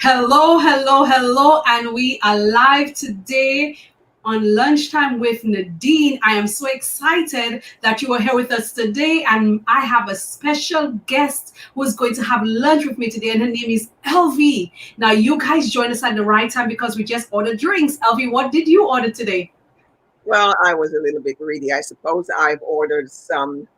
Hello, hello, hello, and we are live today on lunchtime with Nadine. I am so excited that you are here with us today, and I have a special guest who's going to have lunch with me today, and her name is Elvie. Now, you guys joined us at the right time because we just ordered drinks. Elvie, what did you order today? Well, I was a little bit greedy, I suppose. I've ordered some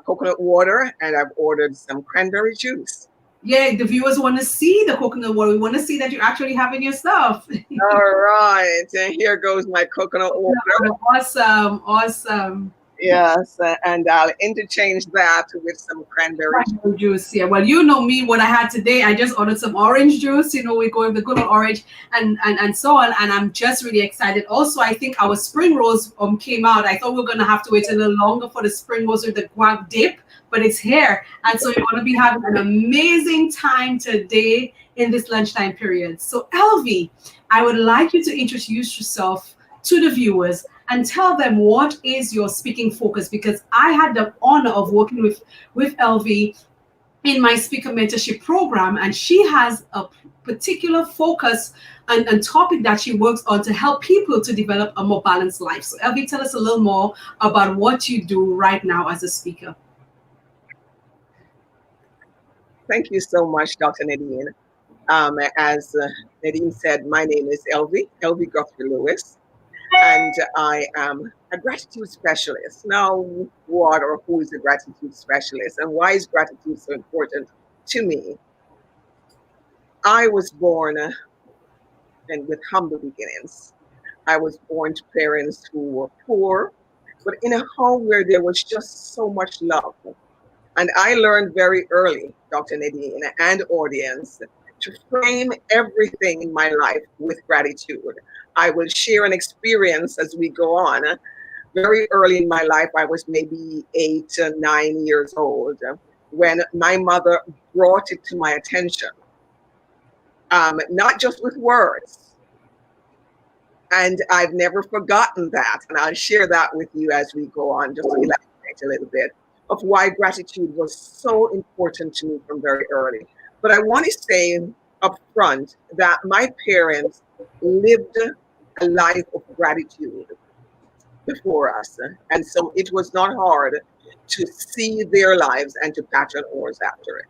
coconut water and I've ordered some cranberry juice. Yeah, the viewers want to see the coconut water. We want to see that you're actually having your stuff. All right, and here goes my coconut water. Awesome, awesome. Yes, and I'll interchange that with some cranberry juice. Pineapple juice, yeah. Well, you know me, what I had today, I just ordered some orange juice. We go with the good old orange and so on. And I'm just really excited. Also, I think our spring rolls came out. I thought we were gonna have to wait a little longer for the spring rolls with the guac dip, but it's here. And so you're gonna be having an amazing time today in this lunchtime period. So Elvie, I would like you to introduce yourself to the viewers and tell them what is your speaking focus, because I had the honor of working with Elvie in my speaker mentorship program, and she has a particular focus and topic that she works on to help people to develop a more balanced life. So Elvie, tell us a little more about what you do right now as a speaker. Thank you so much, Dr. Nadine. As Nadine said, my name is Elvie Gutherie-Lewis, and I am a gratitude specialist. Now, what or who is a gratitude specialist, and why is gratitude so important to me? I was born and with humble beginnings. I was born to parents who were poor, but in a home where there was just so much love. And I learned very early, Dr. Nadine and audience, to frame everything in my life with gratitude. I will share an experience as we go on. Very early in my life, I was maybe 8 or 9 years old, when my mother brought it to my attention, not just with words. And I've never forgotten that. And I'll share that with you as we go on, just to elaborate a little bit of why gratitude was so important to me from very early. But I want to say up front that my parents lived a life of gratitude before us. And so it was not hard to see their lives and to pattern ours after it.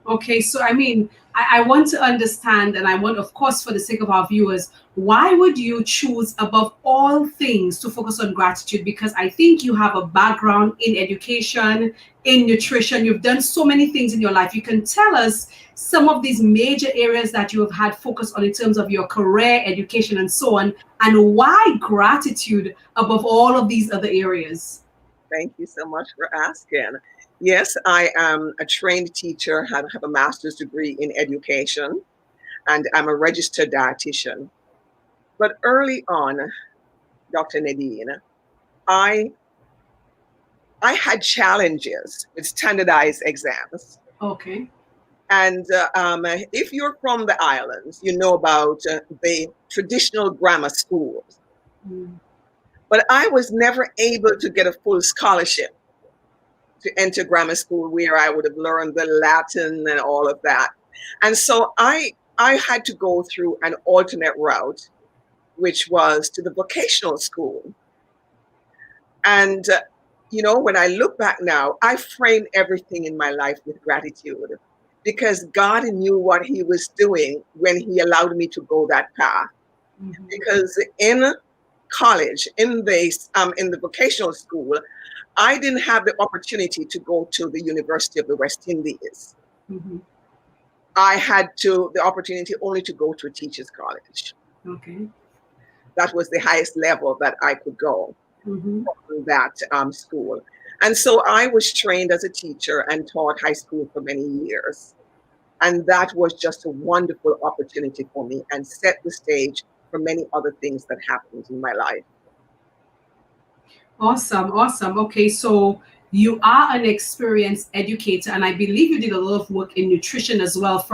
Okay, so I want to understand, and I want, of course, for the sake of our viewers, why would you choose above all things to focus on gratitude? Because I think you have a background in education, in nutrition. You've done so many things in your life. You can tell us some of these major areas that you have had focus on in terms of your career, education, and so on, and why gratitude above all of these other areas. Thank you so much for asking. Yes, I am a trained teacher, I have a master's degree in education, and I'm a registered dietitian. But early on, Dr. Nadine, I had challenges with standardized exams. Okay. And if you're from the islands, you know about the traditional grammar schools. Mm. But I was never able to get a full scholarship to enter grammar school where I would have learned the Latin and all of that. And so I had to go through an alternate route, which was to the vocational school. And, when I look back now, I frame everything in my life with gratitude, because God knew what he was doing when he allowed me to go that path. Mm-hmm. Because in college, in the vocational school, I didn't have the opportunity to go to the University of the West Indies. Mm-hmm. I had the opportunity only to go to a teacher's college. Okay. That was the highest level that I could go. Mm-hmm. From that school. And so I was trained as a teacher and taught high school for many years. And that was just a wonderful opportunity for me and set the stage for many other things that happened in my life. Awesome, awesome. Okay, so you are an experienced educator, and I believe you did a lot of work in nutrition as well.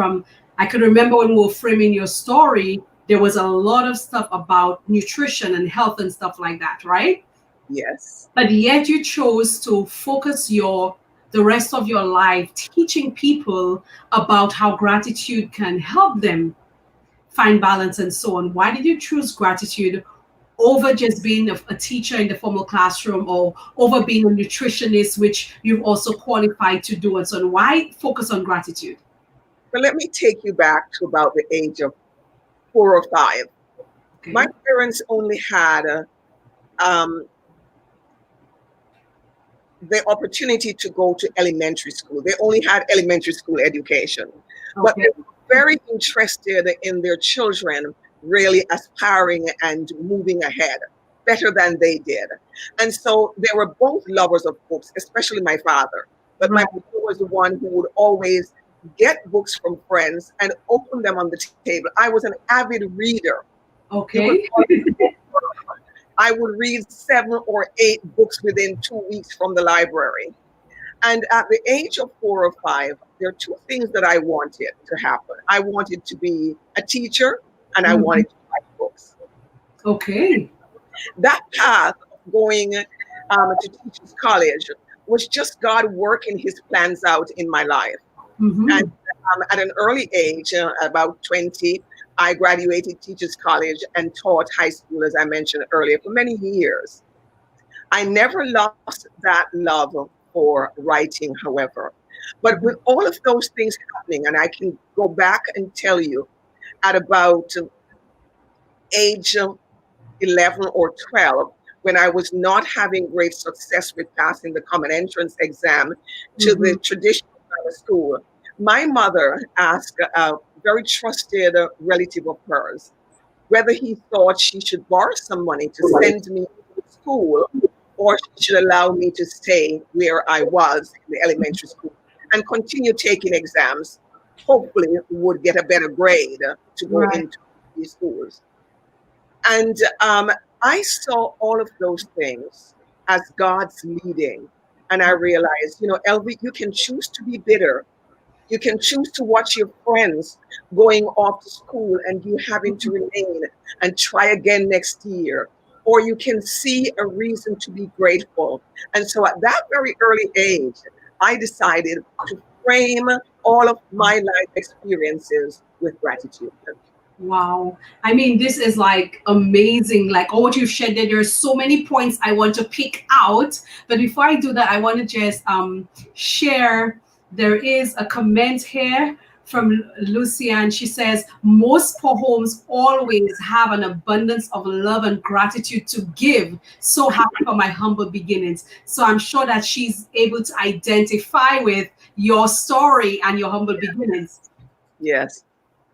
I could remember when we were framing your story, there was a lot of stuff about nutrition and health and stuff like that, right? Yes. But yet you chose to focus your the rest of your life teaching people about how gratitude can help them find balance and so on. Why did you choose gratitude over just being a teacher in the formal classroom, or over being a nutritionist, which you've also qualified to do and so on? Why focus on gratitude? But let me take you back to about the age of 4 or 5. My Okay. parents only had um, the opportunity to go to elementary school. They only had elementary school education, but Okay. they were very interested in their children really aspiring and moving ahead better than they did. And so they were both lovers of books, especially my father. But my Right. mother was the one who would always get books from friends and open them on the table. I was an avid reader. You could Okay. call it bookworm. I would read 7 or 8 books within 2 weeks from the library. And at the age of 4 or 5, there are 2 things that I wanted to happen. I wanted to be a teacher, and I Mhm. wanted to write books. Okay. That path of going to teachers college was just God working his plans out in my life. And Hmm. at an early age, about 20, I graduated teachers college and taught high school, as I mentioned earlier, for many years. I never lost that love for writing, however. But with all of those things happening, and I can go back and tell you, at about age 11 or 12, when I was not having great success with passing the common entrance exam to Hmm. the traditional grammar school, my mother asked a very trusted relative of hers whether he thought she should borrow some money to send me to school, or she should allow me to stay where I was in the elementary school and continue taking exams, hopefully would get a better grade to go Right. into these schools. And I saw all of those things as God's leading. And I realized, Elvie, you can choose to be bitter. You can choose to watch your friends going off to school and you having to remain and try again next year. Or you can see a reason to be grateful. And so at that very early age, I decided to frame all of my life experiences with gratitude. Wow. I mean, this is like amazing. Like all what you've shared there, there's so many points I want to pick out. But before I do that, I want to just share. There is a comment here from Lucian. She says, most poor homes always have an abundance of love and gratitude to give. So happy for my humble beginnings. So I'm sure that she's able to identify with your story and your humble beginnings. Yes.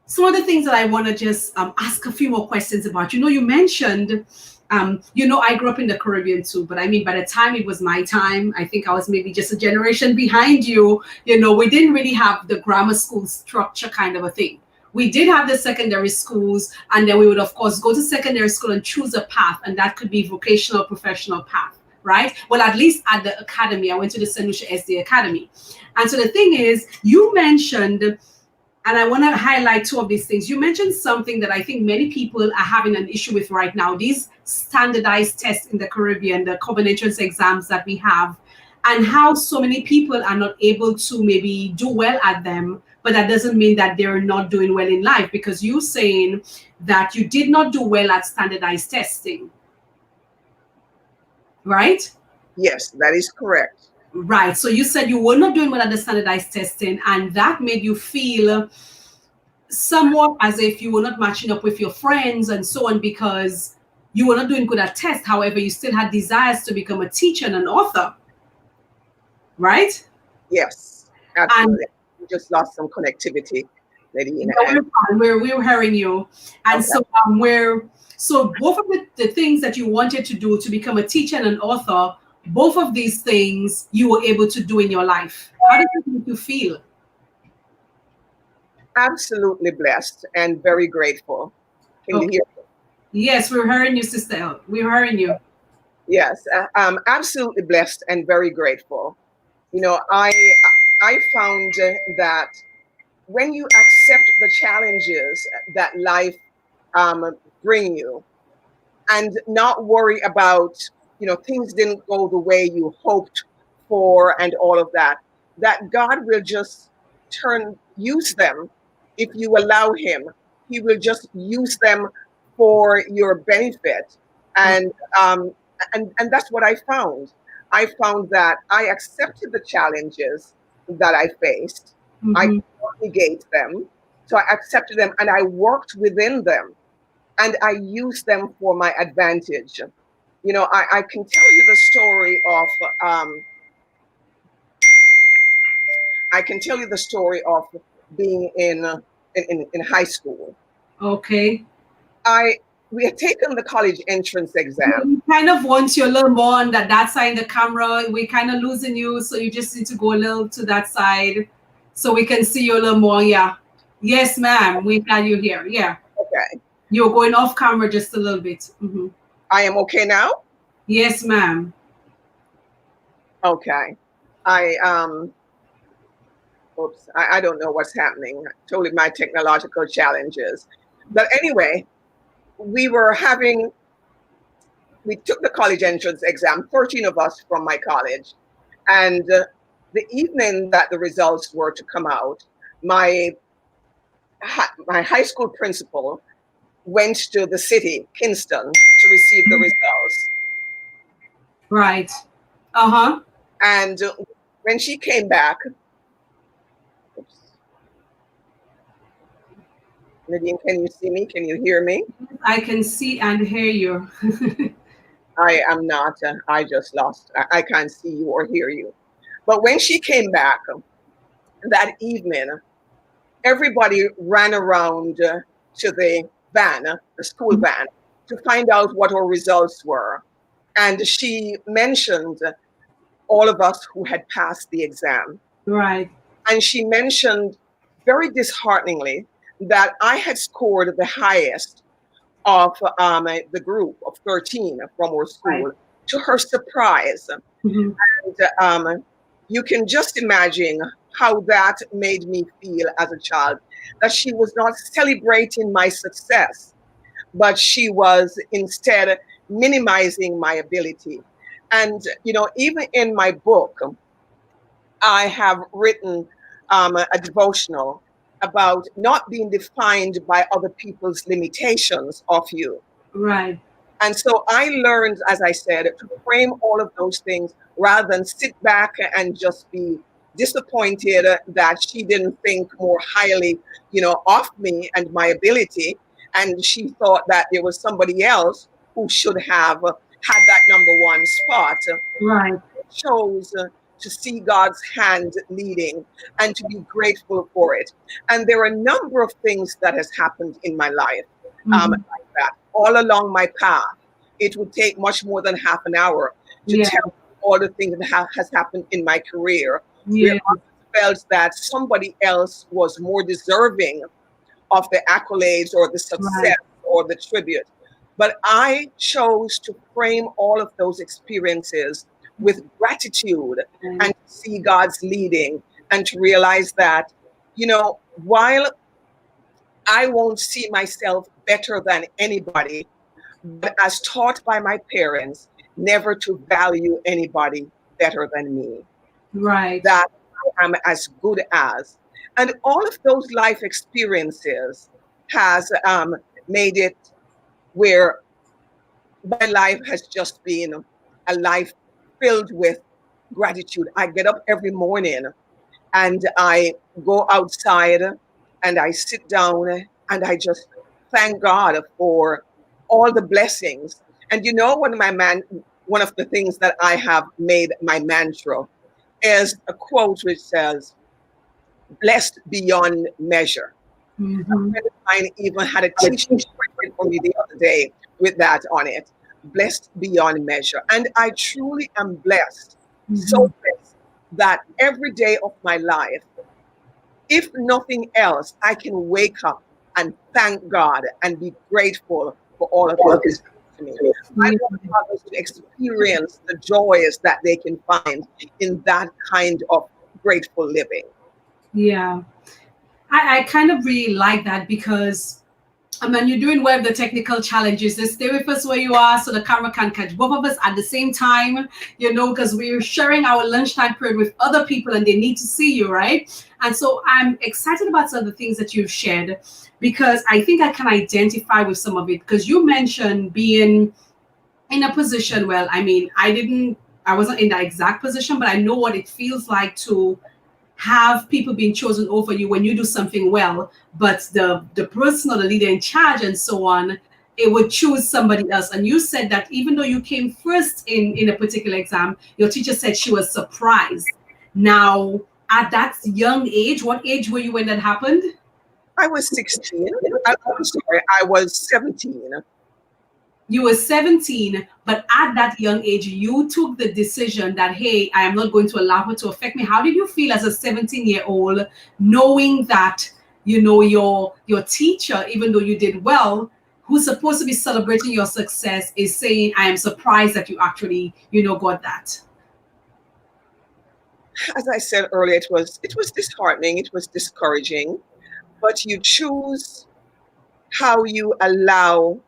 Some of the things that I want to just ask a few more questions about. You mentioned, I grew up in the Caribbean too, but I mean, by the time it was my time, I think I was maybe just a generation behind you. We didn't really have the grammar school structure kind of a thing. We did have the secondary schools, and then we would, of course, go to secondary school and choose a path, and that could be vocational, professional path, right? Well, at least at the academy, I went to the St. Lucia SD Academy. And so the thing is, you mentioned, and I want to highlight two of these things. You mentioned something that I think many people are having an issue with right now, these standardized tests in the Caribbean, the common entrance exams that we have, and how so many people are not able to maybe do well at them. But that doesn't mean that they're not doing well in life, because you're saying that you did not do well at standardized testing, right? Yes, that is correct. Right. So you said you were not doing well at the standardized testing, and that made you feel somewhat as if you were not matching up with your friends and so on, because you were not doing good at tests. However, you still had desires to become a teacher and an author, right? Yes, And absolutely. We just lost some connectivity, Nadine. no, And we're fine. We're hearing you. And okay. so both of the things that you wanted to do to become a teacher and an author, both of these things you were able to do in your life. How did it make you feel? Absolutely blessed and very grateful. Can you Okay. hear? Yes, we're hearing you, sister. We're hearing you. Yes, absolutely blessed and very grateful. I found that when you accept the challenges that life bring you, and not worry about things didn't go the way you hoped for and all of that. that God will just use them if you allow Him. He will just use them for your benefit. And and that's what I found. I found that I accepted the challenges that I faced. I Mm-hmm. negate them. So I accepted them and I worked within them and I used them for my advantage. You know, I can tell you the story of I can tell you the story of being in high school. Okay. We had taken the college entrance exam. We kind of want you a little more on that side of the camera. We kind of losing you, so you just need to go a little to that side so we can see you a little more. Yeah. Yes, ma'am. We got you here. Yeah. Okay. You're going off camera just a little bit. Mm-hmm. I am okay now? Yes, ma'am. Okay. Oops, I don't know what's happening. Totally my technological challenges. But anyway, we took the college entrance exam, 13 of us from my college. And the evening that the results were to come out, my high school principal went to the city, Kingston, to receive the results. Right. Uh-huh. And when she came back, oops. Nadine, can you see me? Can you hear me? I can see and hear you. I am not. I just lost. I can't see you or hear you. But when she came back that evening, everybody ran around to the van, the school van, to find out what our results were. And she mentioned all of us who had passed the exam. Right. And she mentioned very dishearteningly that I had scored the highest of the group of 13 from our school, right, to her surprise. Mm-hmm. And you can just imagine how that made me feel as a child, that she was not celebrating my success, but she was instead minimizing my ability. And, you know, even in my book, I have written a devotional about not being defined by other people's limitations of you. Right. And so I learned, as I said, to frame all of those things rather than sit back and just be disappointed that she didn't think more highly, you know, of me and my ability. And she thought that there was somebody else who should have had that number one spot. Right. I chose to see God's hand leading and to be grateful for it. And there are a number of things that has happened in my life like that. All along my path, it would take much more than half an hour to tell all the things that has happened in my career. Yeah. Where I felt that somebody else was more deserving of the accolades or the success or the tribute. But I chose to frame all of those experiences with gratitude and see God's leading and to realize that, you know, while I won't see myself better than anybody, but as taught by my parents, never to value anybody better than me. Right. That I am as good as. And all of those life experiences has made it where my life has just been a life filled with gratitude. I get up every morning and I go outside and I sit down and I just thank God for all the blessings. And you know, one of the things that I have made my mantra is a quote which says, "Blessed beyond measure." A friend of mine even had a t-shirt for me the other day with that on it. Blessed beyond measure. And I truly am blessed, so blessed, that every day of my life, if nothing else, I can wake up and thank God and be grateful for all of this to me. I want others to experience the joys that they can find in that kind of grateful living. Yeah. I kind of really like that because I mean, you're doing well with the technical challenges. Just stay with us where you are so the camera can catch both of us at the same time, because we're sharing our lunchtime period with other people and they need to see you, right? And so I'm excited about some of the things that you've shared because I think I can identify with some of it because you mentioned being in a position. Well, I mean, I wasn't in that exact position, but I know what it feels like to have people being chosen over you when you do something well, but the person or the leader in charge and so on, it would choose somebody else. And you said that even though you came first in a particular exam, your teacher said she was surprised. Now, at that young age, what age were you when that happened? I was 16. I'm sorry, I was 17. You were 17, but at that young age, you took the decision that, hey, I am not going to allow her to affect me. How did you feel as a 17-year-old, knowing that, your teacher, even though you did well, who's supposed to be celebrating your success, is saying, I am surprised that you actually, got that. As I said earlier, it was disheartening, it was discouraging, but you choose how you allow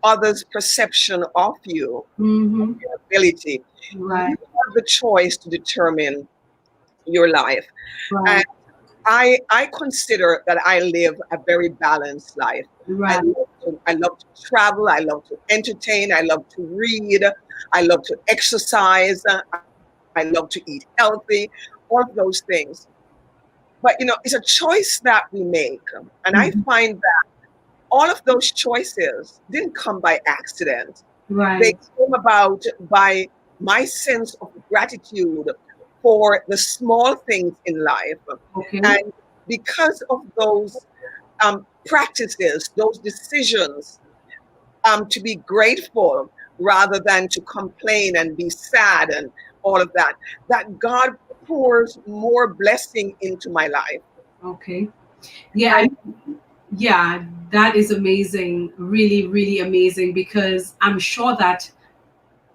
others' perception of you, Mm-hmm. your ability. You Right. have the choice to determine your life. And Right. I consider that I live a very balanced life. Right. I love to travel, I love to entertain, I love to read, I love to exercise, I love to eat healthy, all of those things. But it's a choice that we make. And I Mm-hmm. find that all of those choices didn't come by accident. They Right. came about by my sense of gratitude for the small things in life. Okay. And because of those practices, those decisions, to be grateful rather than to complain and be sad and all of that, that God pours more blessing into my life. Okay. Yeah. And Yeah, that is amazing. Really, really amazing because I'm sure that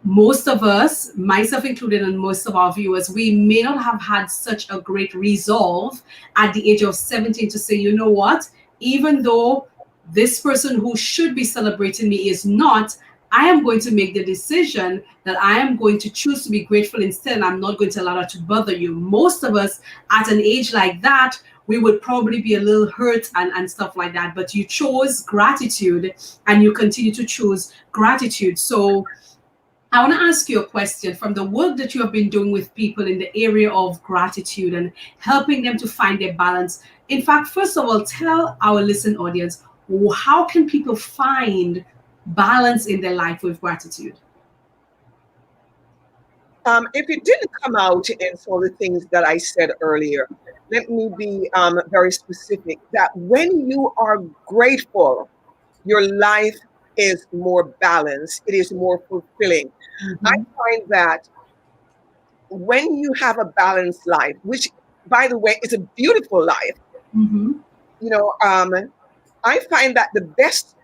most of us, myself included, and most of our viewers, we may not have had such a great resolve at the age of 17 to say, you know what, even though this person who should be celebrating me is not, I am going to make the decision that I am going to choose to be grateful instead, and I'm not going to allow that to bother you. Most of us at an age like that, we would probably be a little hurt and stuff like that. But you chose gratitude and you continue to choose gratitude. So I want to ask you a question from the work that you have been doing with people in the area of gratitude and helping them to find their balance. In fact, first of all, tell our listening audience, how can people find balance in their life with gratitude? if it didn't come out in some of the things that I said earlier, let me be very specific that when you are grateful, your life is more balanced, it is more fulfilling. I Mm-hmm. find that when you have a balanced life, which, by the way, is a beautiful life, Mm-hmm. you know, um, I find that the best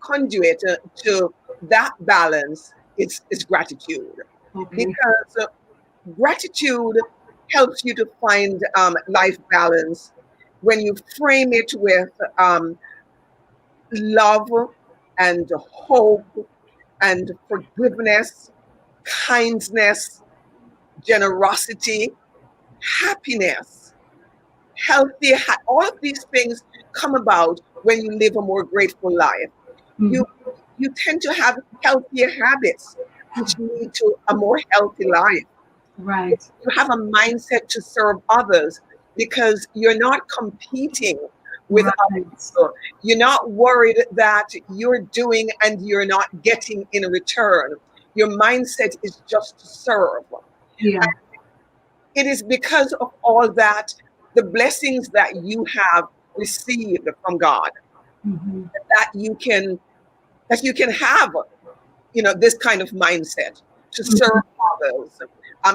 conduit to that balance is gratitude, Okay. because gratitude helps you to find life balance when you frame it with love and hope and forgiveness, kindness, generosity, happiness, all of these things come about when you live a more grateful life. Mm-hmm. You you tend to have healthier habits, which lead to a more healthy life. Right. You have a mindset to serve others because you're not competing with other Right. people. You're not worried that you're doing and you're not getting in return. Your mindset is just to serve. Yeah. It is because of all that, the blessings that you have received from God, Mm-hmm. that you can have, this kind of mindset to serve others,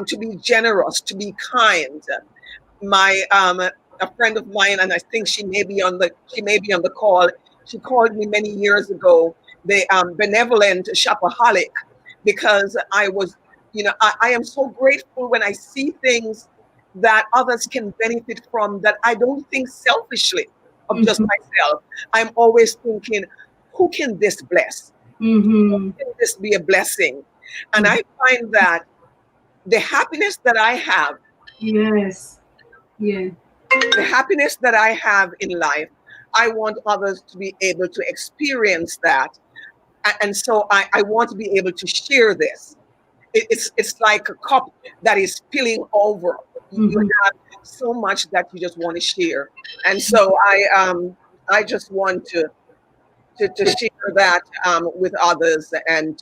to be generous, to be kind. My A friend of mine, and I think she may be on the call. She called me many years ago the benevolent shopaholic, because I am so grateful when I see things that others can benefit from, that I don't think selfishly of just myself. I'm always thinking, who can this bless? Mm-hmm. Can this be a blessing? And I find that the happiness that I have, Yes. Yeah. the happiness that I have in life, I want others to be able to experience that. And so I want to be able to share this. It's like a cup that is spilling over. You Mm-hmm. have so much that you just want to share. And so I just want to share that with others, and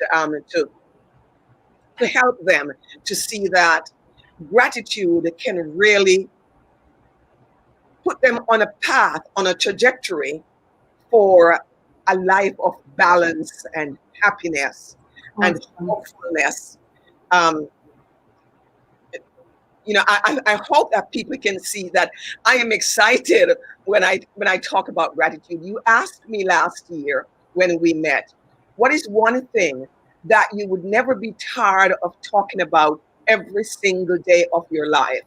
to help them to see that gratitude can really put them on a path, on a trajectory for a life of balance and happiness and Awesome. hopefulness. Um, I hope that people can see that I am excited when I talk about gratitude. You asked me last year when we met, what is one thing that you would never be tired of talking about every single day of your life?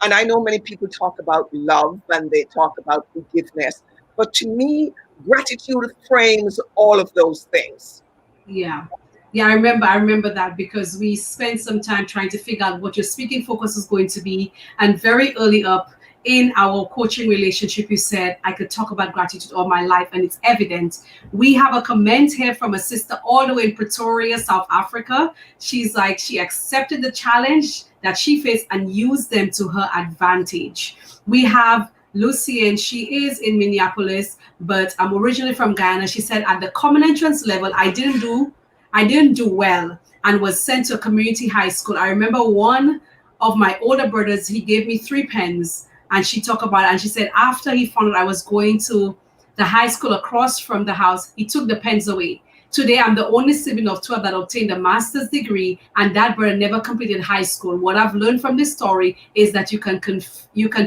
And I know many people talk about love and they talk about forgiveness, but to me, gratitude frames all of those things. Yeah. Yeah, I remember that because we spent some time trying to figure out what your speaking focus is going to be. And very early up in our coaching relationship, you said I could talk about gratitude all my life, and it's evident. We have a comment here from a sister all the way in Pretoria, South Africa. She's like, she accepted the challenge that she faced and used them to her advantage. We have Lucy, and she is in Minneapolis, but I'm originally from Ghana. She said at the common entrance level, I didn't do well and was sent to a community high school. I remember one of my older brothers, he gave me 3 pens, and she talked about it. And she said after he found out I was going to the high school across from the house, he took the pens away. Today, I'm the only sibling of 12 that obtained a master's degree, and that brother never completed high school. What I've learned from this story is that you can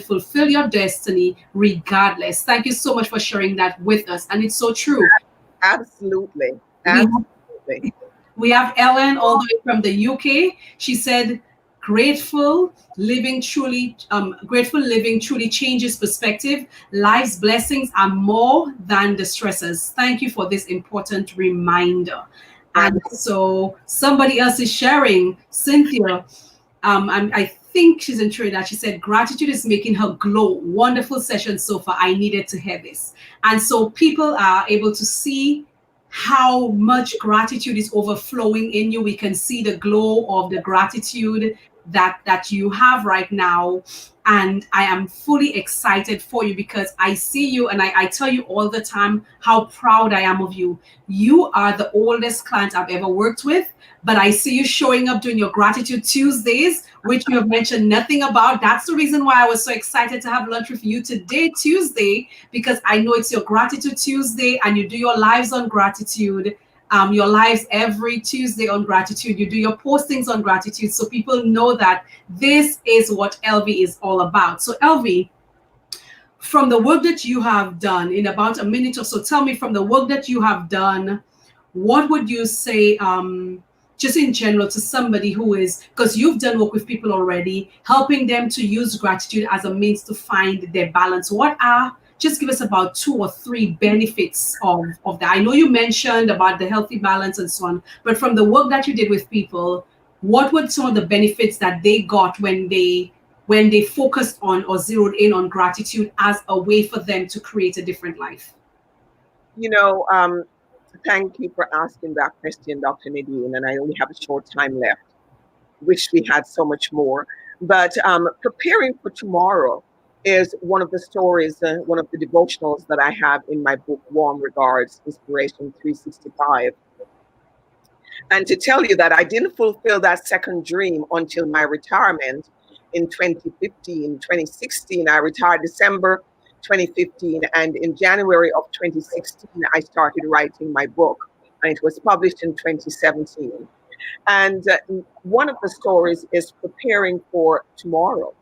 fulfill your destiny regardless. Thank you so much for sharing that with us, and it's so true. Absolutely. We Absolutely. we have Ellen all the way from the UK. She said, grateful living truly changes perspective. Life's blessings are more than the stresses. Thank you for this important reminder. And so somebody else is sharing, Cynthia. I think she's in Trinidad. She said, gratitude is making her glow. Wonderful session so far. I needed to hear this. And so people are able to see how much gratitude is overflowing in you. We can see the glow of the gratitude that you have right now. And I am fully excited for you because I see you, and I tell you all the time how proud I am of you. You are the oldest client I've ever worked with, but I see you showing up doing your gratitude Tuesdays, which you have mentioned nothing about. That's the reason why I was so excited to have lunch with you today, Tuesday, because I know it's your gratitude Tuesday and you do your lives on gratitude. Your lives every Tuesday on gratitude. You do your postings on gratitude so people know that this is what Elvie is all about. So, Elvie, from the work that you have done in about a minute or so, tell me from the work that you have done, what would you say, just in general, to somebody who is, because you've done work with people already, helping them to use gratitude as a means to find their balance? What are, just give us about 2 or 3 benefits of that. I know you mentioned about the healthy balance and so on, but from the work that you did with people, what were some of the benefits that they got when they focused on or zeroed in on gratitude as a way for them to create a different life? You know, thank you for asking that question, Dr. Nadine. And I only have a short time left. Wish we had so much more. But preparing for tomorrow is one of the stories, one of the devotionals that I have in my book, Warm Regards, Inspiration 365. And to tell you that I didn't fulfill that second dream until my retirement in 2015, 2016. I retired December 2015. And in January of 2016, I started writing my book. And it was published in 2017. And one of the stories is preparing for tomorrow.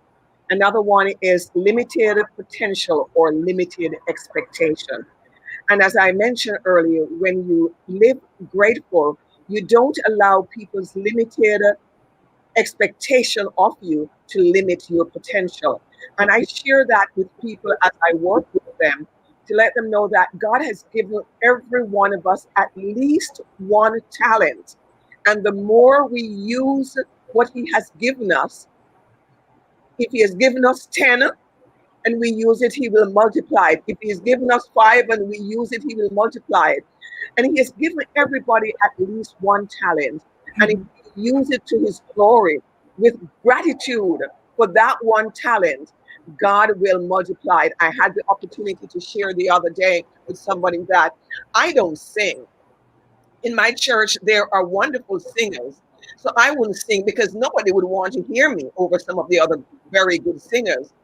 Another one is limited potential or limited expectation. And as I mentioned earlier, when you live grateful, you don't allow people's limited expectation of you to limit your potential. And I share that with people as I work with them, to let them know that God has given every one of us at least one talent. And the more we use what He has given us, if He has given us 10 and we use it, He will multiply it. If He has given us 5 and we use it, He will multiply it. And He has given everybody at least one talent. And if we use it to His glory with gratitude for that one talent, God will multiply it. I had the opportunity to share the other day with somebody that I don't sing. In my church, there are wonderful singers. So I wouldn't sing because nobody would want to hear me over some of the other very good singers.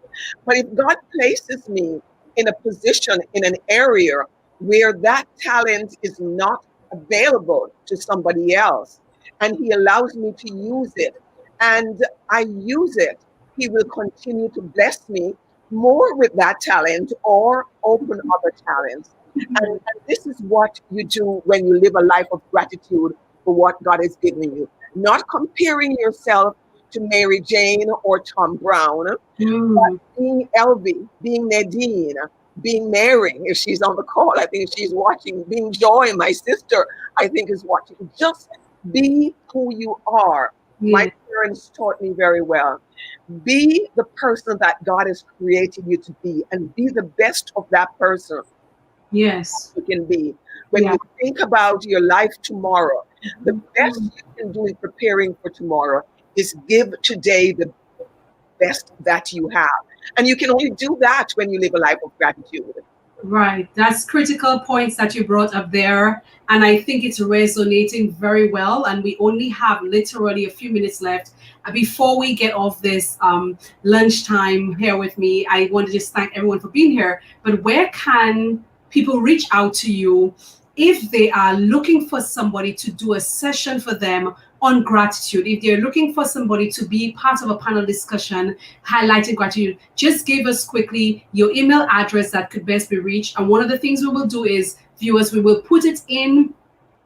But if God places me in a position, in an area where that talent is not available to somebody else, and He allows me to use it, and I use it, He will continue to bless me more with that talent or open other talents. And this is what you do when you live a life of gratitude for what God has given you. Not comparing yourself to Mary Jane or Tom Brown, but being Elvie, being Nadine, being Mary, if she's on the call, I think she's watching, being Joy, my sister, I think is watching. Just be who you are. Yeah. My parents taught me very well. Be the person that God has created you to be, and be the best of that person. Yes. You can be. When you think about your life tomorrow, the best you can do in preparing for tomorrow is give today the best that you have. And you can only do that when you live a life of gratitude. Right. That's critical points that you brought up there. And I think it's resonating very well. And we only have literally a few minutes left. Before we get off this lunchtime here with me, I want to just thank everyone for being here. But where can people reach out to you if they are looking for somebody to do a session for them on gratitude? If they're looking for somebody to be part of a panel discussion highlighting gratitude, just give us quickly your email address that could best be reached. And one of the things we will do is, viewers, we will put it in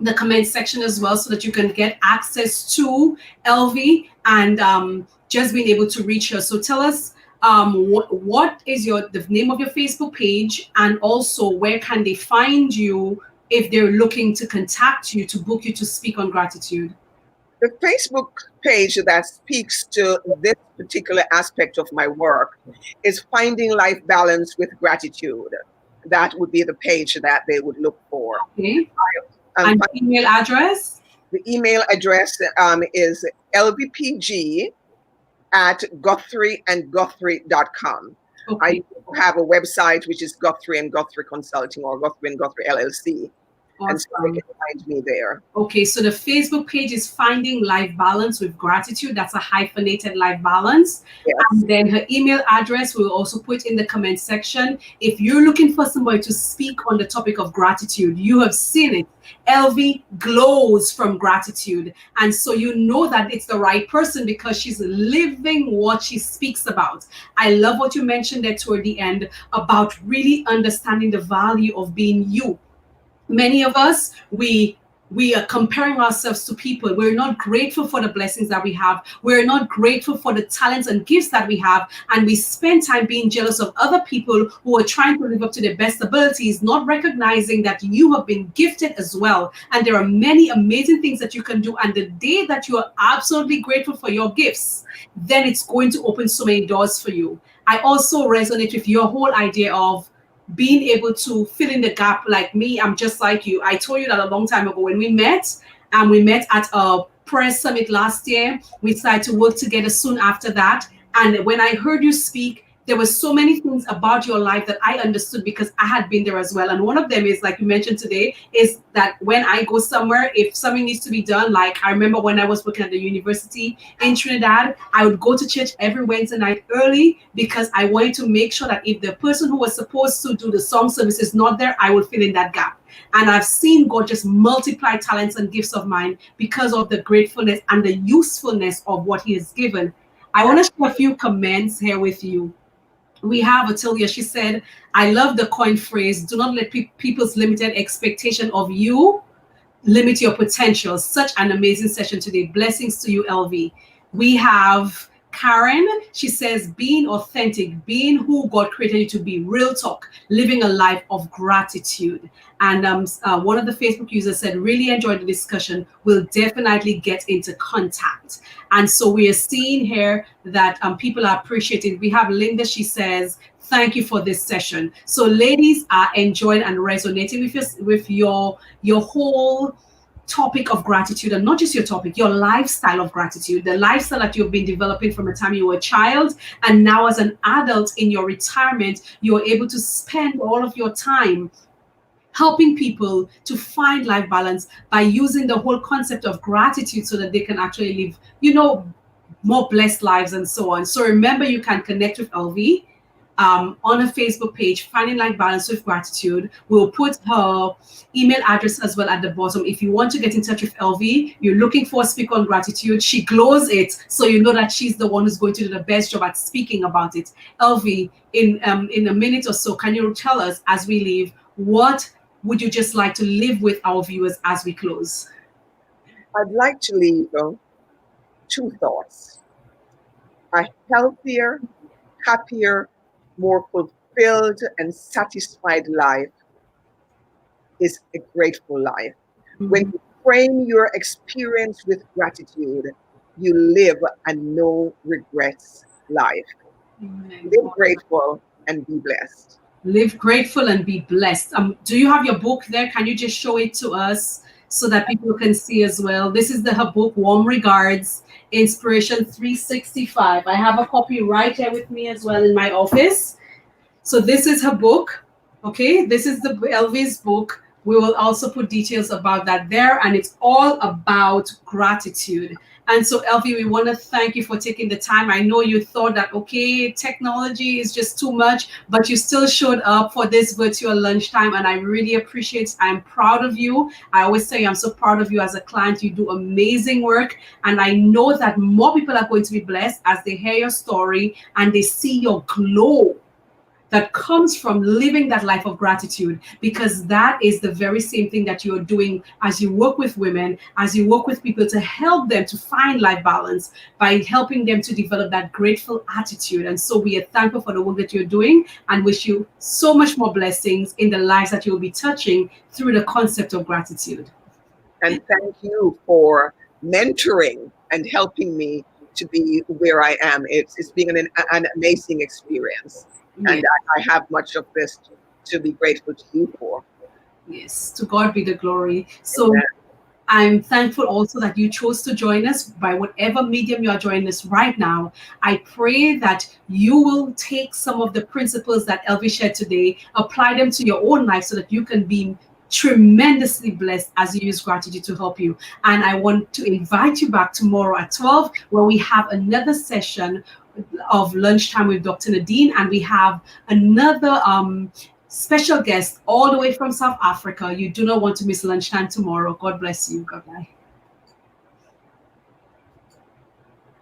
the comment section as well, so that you can get access to Elvie and just being able to reach her. So tell us, what is the name of your Facebook page, and also where can they find you if they're looking to contact you to book you to speak on gratitude? The Facebook page that speaks to this particular aspect of my work is Finding Life Balance with Gratitude. That would be the page that they would look for. Okay. And email address? The email address is lvpg@gutherieandgutherie.com. Okay. I have a website which is Gutherie and Gutherie Consulting, or Gutherie and Gutherie LLC. Awesome. And so they can find me there. Okay, so the Facebook page is Finding Life Balance with Gratitude. That's a hyphenated life balance. Yes. And then her email address we'll also put in the comment section. If you're looking for somebody to speak on the topic of gratitude, you have seen it. Elvie glows from gratitude. And so you know that it's the right person because she's living what she speaks about. I love what you mentioned there toward the end about really understanding the value of being you. Many of us, we are comparing ourselves to people. We're not grateful for the blessings that we have. We're not grateful for the talents and gifts that we have. And we spend time being jealous of other people who are trying to live up to their best abilities, not recognizing that you have been gifted as well. And there are many amazing things that you can do. And the day that you are absolutely grateful for your gifts, then it's going to open so many doors for you. I also resonate with your whole idea of being able to fill in the gap. Like me, I'm just like you. I told you that a long time ago when we met, and we met at a press summit last year. We decided to work together soon after that. And when I heard you speak, there were so many things about your life that I understood because I had been there as well. And one of them is, like you mentioned today, is that when I go somewhere, if something needs to be done, like I remember when I was working at the university in Trinidad, I would go to church every Wednesday night early because I wanted to make sure that if the person who was supposed to do the song service is not there, I would fill in that gap. And I've seen God just multiply talents and gifts of mine because of the gratefulness and the usefulness of what He has given. I want to share a few comments here with you. We have Atilia. She said, I love the coin phrase, do not let people's limited expectation of you limit your potential. Such an amazing session today. Blessings to you, Elvie. We have Karen, she says, being authentic, being who God created you to be, real talk, living a life of gratitude. And one of the Facebook users said, really enjoyed the discussion. We'll definitely get into contact. And so we are seeing here that people are appreciating. We have Linda, she says, thank you for this session. So ladies are enjoying and resonating with your whole topic of gratitude, and not just your topic, your lifestyle of gratitude, the lifestyle that you've been developing from the time you were a child, and now as an adult in your retirement, you're able to spend all of your time helping people to find life balance by using the whole concept of gratitude so that they can actually live, more blessed lives and so on. So remember, you can connect with Elvie on her Facebook page, Finding Life Balance with Gratitude. We'll put her email address as well at the bottom. If you want to get in touch with Elvie, you're looking for a speaker on gratitude, she glows it, so you know that she's the one who's going to do the best job at speaking about it. Elvie, in a minute or so, can you tell us as we leave, what would you just like to leave with our viewers as we close? I'd like to leave two thoughts. A healthier, happier, more fulfilled and satisfied life is a grateful life. Mm-hmm. When you frame your experience with gratitude, you live a no regrets life. Mm-hmm. Live grateful and be blessed. Live grateful and be blessed. Do you have your book there? Can you just show it to us so that people can see as well? This is her book, Warm Regards, Inspiration 365. I have a copy right here with me as well in my office. So this is her book. Okay, this is the Elvie's book. We will also put details about that there, and it's all about gratitude. And so, Elvie, we want to thank you for taking the time. I know you thought that, okay, technology is just too much, but you still showed up for this virtual lunchtime, and I really appreciate it. I'm proud of you. I always say I'm so proud of you as a client. You do amazing work, and I know that more people are going to be blessed as they hear your story and they see your glow that comes from living that life of gratitude, because that is the very same thing that you're doing as you work with women, as you work with people to help them to find life balance by helping them to develop that grateful attitude. And so we are thankful for the work that you're doing and wish you so much more blessings in the lives that you'll be touching through the concept of gratitude. And thank you for mentoring and helping me to be where I am. It's been an amazing experience. And yes. I have much of this to be grateful to you for. Yes, to God be the glory. So Amen. I'm thankful also that you chose to join us by whatever medium you are joining us right now. I pray that you will take some of the principles that Elvie shared today, apply them to your own life so that you can be tremendously blessed as you use gratitude to help you. And I want to invite you back tomorrow at 12, where we have another session of lunchtime with Dr. Nadine, and we have another special guest all the way from South Africa. You do not want to miss lunchtime tomorrow. God bless you. Bye-bye.